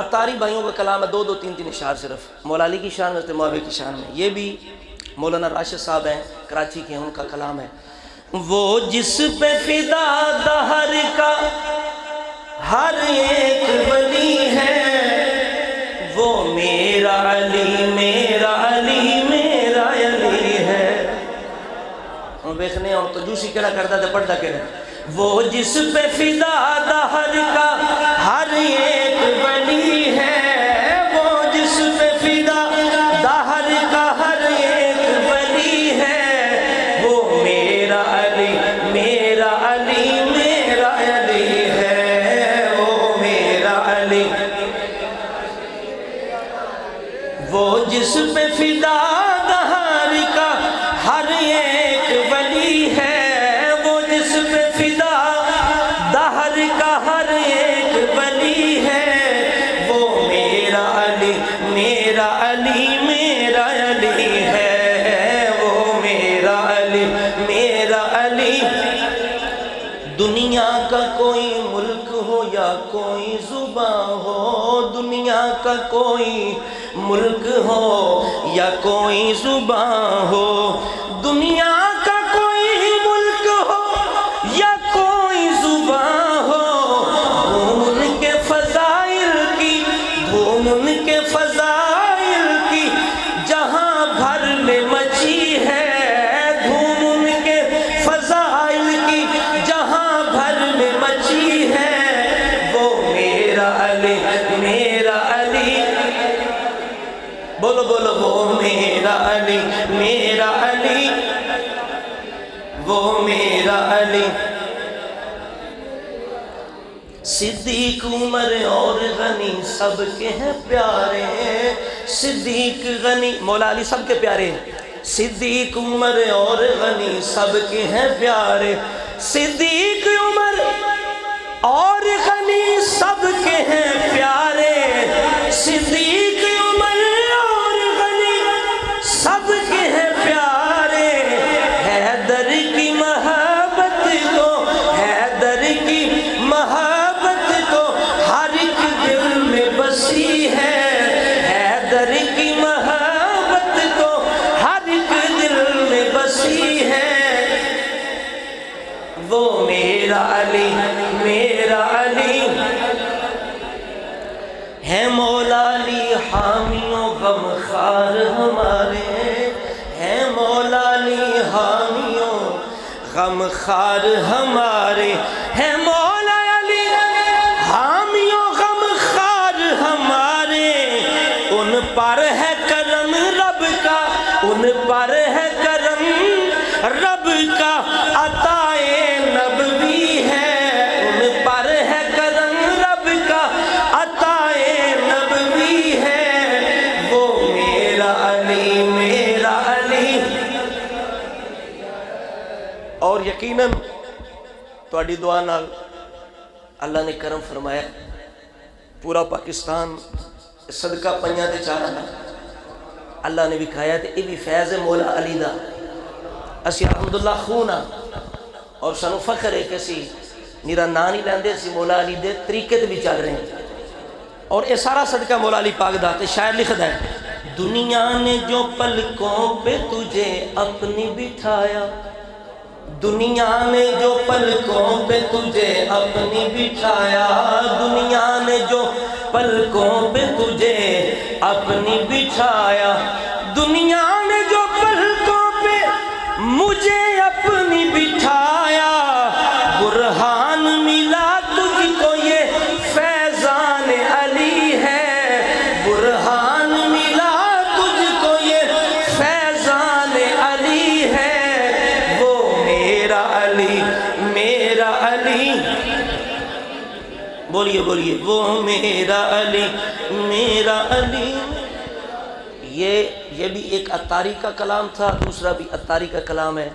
عطاری بھائیوں کا کلام ہے، دو دو تین تین اشعار صرف، مولا علی کی شان میں، معاویہ کی شان میں۔ یہ بھی مولانا راشد صاحب ہیں، کراچی کے ہیں، ان کا کلام ہے۔ وہ جس پہ فدا دہر کا ہر ایک ولی ہے، وہ میرا علی میرا علی میرا علی ہے۔ ہم دیکھنے اور تجوسی کہنا کرتا تھا، پڑھتا کہنا، وہ جس پہ فدا دہر کا ہر ایک ولی ہے، وہ جس پہ فدا دہر کا ہر ایک ولی ہے، وہ میرا علی میرا علی میرا علی ہے، وہ میرا علی۔ وہ جس پہ فدا دہر کا ہر ایک ولی ہے، وہ جس پہ فدا دہر کا ہر ایک ولی ہے، وہ میرا علی میرا علی میرا علی ہے، وہ میرا علی میرا علی۔ دنیا کا کوئی ملک ہو یا کوئی زباں ہو، دنیا کا کوئی ملک ہو یا کوئی زباں ہو، دنیا کا کوئی ملک ہو یا کوئی زباں ہو، دھوم ان کے فضائل کی، دھوم ان کے فضائل کی جہاں بھر میں مچی ہے، دھوم ان کے فضائل کی جہاں بھر میں مچی ہے، وہ میرا علی میرا علی۔ بولو بولو، وہ میرا علی میرا علی، وہ میرا علی۔ صدیق عمر اور غنی سب کے ہیں پیارے، صدیق غنی مولا علی سب کے پیارے ہیں، صدیق عمر اور غنی سب کے ہیں پیارے، صدیق عمر اور غنی سب کے ہیں پیارے، صدیق عمر اور غنی سب کے ہیں پیارے، حیدر کی محبت تو، حیدر کی محبت تو ہر ایک دل میں بسی ہے، حیدر کی محبت تو ہر ایک دل میں بسی ہے، وہ میرا علی میرا علی ہے۔ مولا علی حامیوں غم خار ہمارے ہیں، مولا علی حامیوں غم خار ہمارے ہیں، مولا علی حامیوں غم خار ہمارے، ان پر ہے کرم رب کا، ان پر ہے کرم رب کا، عطائے نبوی ہے، ان پر ہے کرم رب کا، عطائے نبوی ہے، وہ میرا علی میرا علی۔ اور یقیناً تہاڈی دعا نال اللہ نے کرم فرمایا، پورا پاکستان صدقہ پنجاں تے چارہ دا اللہ نے وکھایا، تے یہ بھی فیض ہے مولا علی دا۔ اسی الحمدللہ خونا اور سانو فخر ہے کہ اسی میرا نام نہیں لیندے، اسی مولا علی دے طریقے تے بھی چل رہے ہیں، اور یہ سارا صدقہ مولا علی پاک دا۔ تے شاعر لکھدا ہے، دنیا نے جو پلکوں پہ تجھے اپنی بٹھایا، دنیا نے جو پلکوں پہ تجھے اپنی بٹھایا، دنیا نے جو پلکوں پہ تجھے اپنی بٹھایا، دنیا نے جو پلکوں پہ مجھے اپنی بٹھایا، برہان ملا تجھ کو یہ فیضان علی ہے، برہان ملا تجھ کو یہ فیضان علی ہے، وہ میرا علی میرا علی۔ بولیے بولیے، وہ میرا علی میرا علی۔ یہ بھی ایک عطاری کا کلام تھا، دوسرا بھی عطاری کا کلام ہے۔